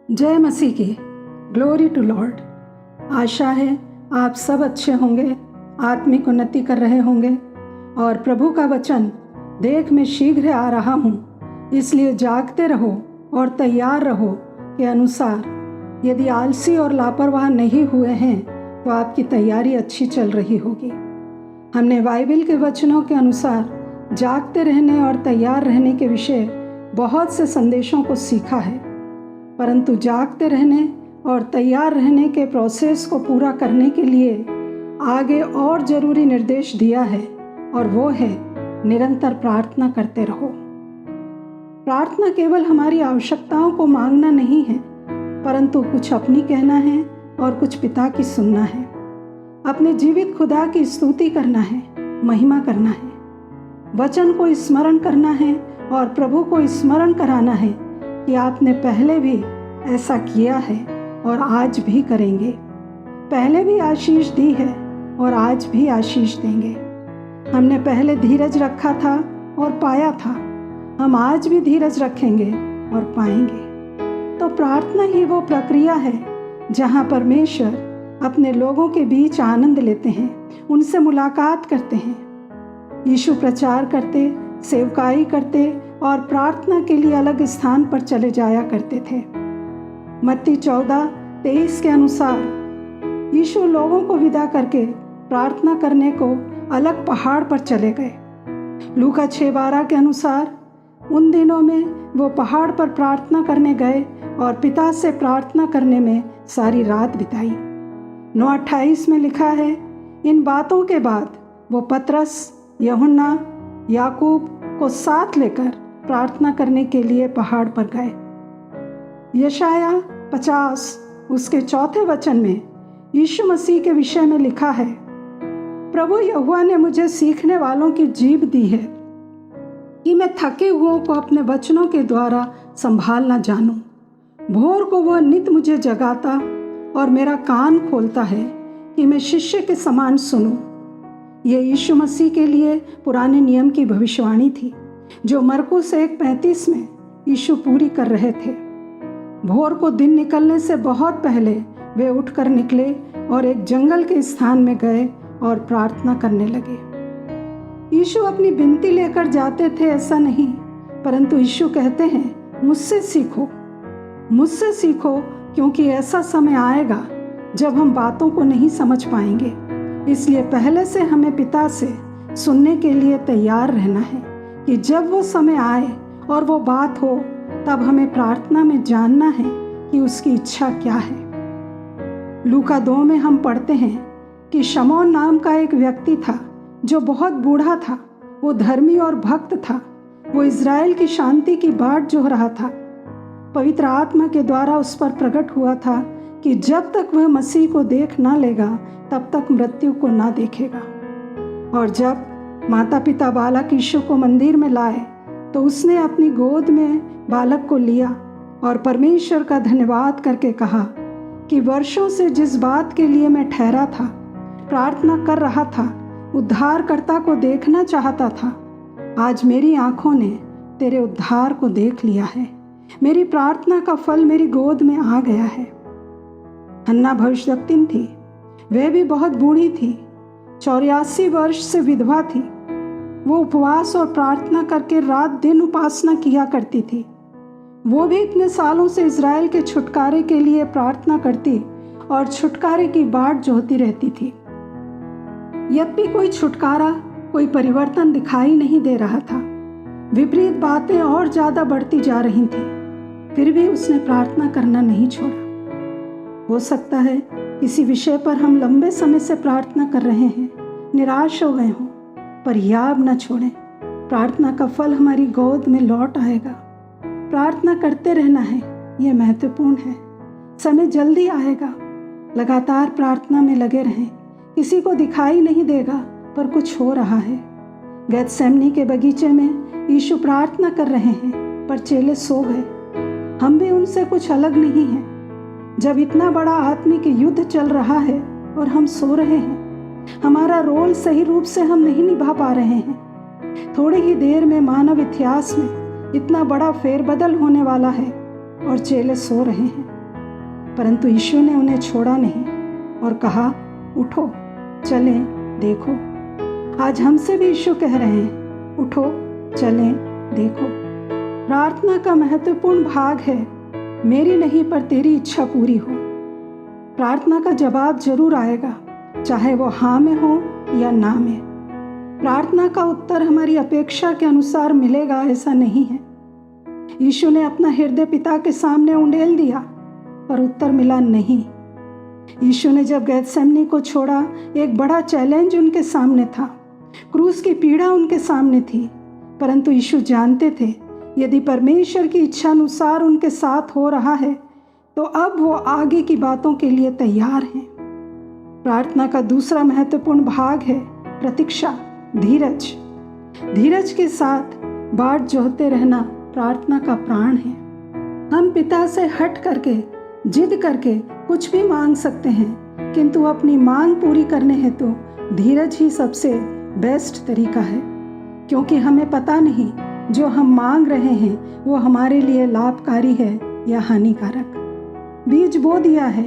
जय मसीह की। Glory to Lord. आशा है आप सब अच्छे होंगे, आत्मिक उन्नति कर रहे होंगे और प्रभु का वचन देख मैं शीघ्र आ रहा हूँ, इसलिए जागते रहो और तैयार रहो के अनुसार यदि आलसी और लापरवाह नहीं हुए हैं तो आपकी तैयारी अच्छी चल रही होगी। हमने बाइबल के वचनों के अनुसार जागते रहने और तैयार रहने के विषय बहुत से संदेशों को सीखा है, परंतु जागते रहने और तैयार रहने के प्रोसेस को पूरा करने के लिए आगे और ज़रूरी निर्देश दिया है, और वो है निरंतर प्रार्थना करते रहो। प्रार्थना केवल हमारी आवश्यकताओं को मांगना नहीं है, परंतु कुछ अपनी कहना है और कुछ पिता की सुनना है। अपने जीवित खुदा की स्तुति करना है, महिमा करना है, वचन को स्मरण करना है और प्रभु को स्मरण कराना है कि आपने पहले भी ऐसा किया है और आज भी करेंगे। पहले भी आशीष दी है और आज भी आशीष देंगे। हमने पहले धीरज रखा था और पाया था, हम आज भी धीरज रखेंगे और पाएंगे। तो प्रार्थना ही वो प्रक्रिया है जहाँ परमेश्वर अपने लोगों के बीच आनंद लेते हैं, उनसे मुलाकात करते हैं। यीशु प्रचार करते, सेवकाई करते और प्रार्थना के लिए अलग स्थान पर चले जाया करते थे। मत्ती 14:23 के अनुसार यीशु लोगों को विदा करके प्रार्थना करने को अलग पहाड़ पर चले गए। लूका 6:12 के अनुसार उन दिनों में वो पहाड़ पर प्रार्थना करने गए और पिता से प्रार्थना करने में सारी रात बिताई। 9:28 में लिखा है, इन बातों के बाद वो पतरस, यूहन्ना, याकूब को साथ लेकर प्रार्थना करने के लिए पहाड़ पर गए। यशाया 50 उसके 4 वचन में यीशु मसीह के विषय में लिखा है, प्रभु यहोवा ने मुझे सीखने वालों की जीभ दी है कि मैं थके हुओं को अपने वचनों के द्वारा संभालना जानूं। भोर को वह नित मुझे जगाता और मेरा कान खोलता है कि मैं शिष्य के समान सुनूं। यह यीशु मसीह के लिए पुराने नियम की भविष्यवाणी थी जो मरकुस 1:35 में यीशु पूरी कर रहे थे। भोर को दिन निकलने से बहुत पहले वे उठकर निकले और एक जंगल के स्थान में गए और प्रार्थना करने लगे। यीशु अपनी विनती लेकर जाते थे ऐसा नहीं, परंतु यीशु कहते हैं, मुझसे सीखो क्योंकि ऐसा समय आएगा जब हम बातों को नहीं समझ पाएंगे। इसलिए पहले से हमें पिता से सुनने के लिए तैयार रहना है कि जब वो समय आए और वो बात हो, तब हमें प्रार्थना में जानना है कि उसकी इच्छा क्या है। लूका 2 में हम पढ़ते हैं कि शमौन नाम का एक व्यक्ति था जो बहुत बूढ़ा था। वो धर्मी और भक्त था। वो इज़राइल की शांति की बाट जोह रहा था। पवित्र आत्मा के द्वारा उस पर प्रकट हुआ था कि जब तक वह मसीह को देख ना लेगा तब तक मृत्यु को ना देखेगा। और जब माता पिता बालक यीशु को मंदिर में लाए तो उसने अपनी गोद में बालक को लिया और परमेश्वर का धन्यवाद करके कहा कि वर्षों से जिस बात के लिए मैं ठहरा था, प्रार्थना कर रहा था, उद्धारकर्ता को देखना चाहता था, आज मेरी आंखों ने तेरे उद्धार को देख लिया है। मेरी प्रार्थना का फल मेरी गोद में आ गया है। हन्ना भविष्यवक्तिन थी। वह भी बहुत बूढ़ी थी, 84 वर्ष से विधवा थी। वो उपवास और प्रार्थना करके रात दिन उपासना किया करती थी। वो भी इतने सालों से इज़राइल के छुटकारे के लिए प्रार्थना करती और छुटकारे की बाट जोहती रहती थी। यद्यपि कोई छुटकारा, कोई परिवर्तन दिखाई नहीं दे रहा था। विपरीत बातें और ज़्यादा बढ़ती जा रही थीं, फिर भी उसने प्रार्थना करना नहीं छोड़ा। हो सकता है किसी विषय पर हम लंबे समय से प्रार्थना कर रहे हैं, निराश हो गए हों, पर याद न छोड़ें, प्रार्थना का फल हमारी गोद में लौट आएगा। प्रार्थना करते रहना है, यह महत्वपूर्ण है। समय जल्दी आएगा। लगातार प्रार्थना में लगे रहें। किसी को दिखाई नहीं देगा, पर कुछ हो रहा है। गेतसेमनी के बगीचे में यीशु प्रार्थना कर रहे हैं, पर चेले सो गए। हम भी उनसे कुछ अलग नहीं हैं। जब इतना बड़ा आत्मिक युद्ध चल रहा है और हम सो रहे हैं, हमारा रोल सही रूप से हम नहीं निभा पा रहे हैं। थोड़ी ही देर में मानव इतिहास में इतना बड़ा फेरबदल होने वाला है और चेले सो रहे हैं। परंतु यीशु ने उन्हें छोड़ा नहीं और कहा, उठो, चलें, देखो। आज हमसे भी यीशु कह रहे हैं, उठो, चलें, देखो। प्रार्थना का महत्वपूर्ण भाग है, मेरी नहीं पर तेरी इच्छा पूरी हो। प्रार्थना का जवाब जरूर आएगा, चाहे वो हाँ में हो या ना में। प्रार्थना का उत्तर हमारी अपेक्षा के अनुसार मिलेगा ऐसा नहीं है। यीशु ने अपना हृदय पिता के सामने उंडेल दिया, पर उत्तर मिला नहीं। यीशु ने जब गेतसेमनी को छोड़ा, एक बड़ा चैलेंज उनके सामने था। क्रूस की पीड़ा उनके सामने थी, परंतु यीशु जानते थे यदि परमेश्वर की इच्छा अनुसार उनके साथ हो रहा है तो अब वो आगे की बातों के लिए तैयार हैं। प्रार्थना का दूसरा महत्वपूर्ण भाग है प्रतीक्षा, धीरज। धीरज के साथ बाट जोहते रहना प्रार्थना का प्राण है। हम पिता से हट करके, जिद करके कुछ भी मांग सकते हैं, किंतु अपनी मांग पूरी करने हेतु धीरज ही सबसे बेस्ट तरीका है, क्योंकि हमें पता नहीं जो हम मांग रहे हैं वो हमारे लिए लाभकारी है या हानिकारक। बीज बो दिया है,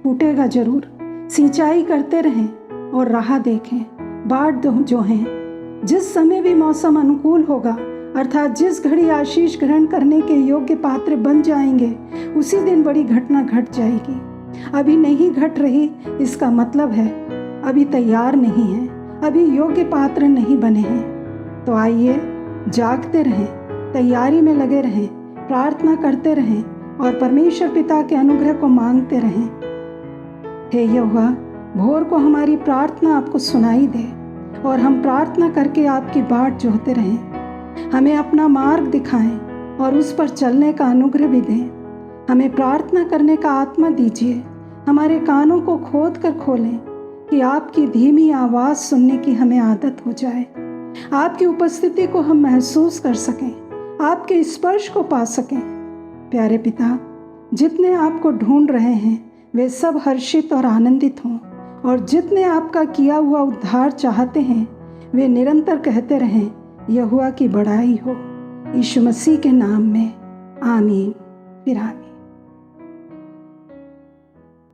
फूटेगा जरूर। सिंचाई करते रहें और राह देखें, बाट जोहें। जिस समय भी मौसम अनुकूल होगा, अर्थात जिस घड़ी आशीष ग्रहण करने के योग्य पात्र बन जाएंगे, उसी दिन बड़ी घटना घट जाएगी। अभी नहीं घट रही, इसका मतलब है अभी तैयार नहीं है, अभी योग्य पात्र नहीं बने हैं। तो आइए जागते रहें, तैयारी में लगे रहें, प्रार्थना करते रहें और परमेश्वर पिता के अनुग्रह को मांगते रहें। हे यहोवा, भोर को हमारी प्रार्थना आपको सुनाई दे और हम प्रार्थना करके आपकी बाट जोहते रहें। हमें अपना मार्ग दिखाएं और उस पर चलने का अनुग्रह भी दें। हमें प्रार्थना करने का आत्मा दीजिए। हमारे कानों को खोद कर खोलें कि आपकी धीमी आवाज़ सुनने की हमें आदत हो जाए। आपकी उपस्थिति को हम महसूस कर सकें, आपके स्पर्श को पा सकें। प्यारे पिता, जितने आपको ढूंढ रहे हैं वे सब हर्षित और आनंदित हों, और जितने आपका किया हुआ उद्धार चाहते हैं वे निरंतर कहते रहें, यहोवा की बड़ाई हो। यीशु मसीह के नाम में आमीन, फिर आमीन।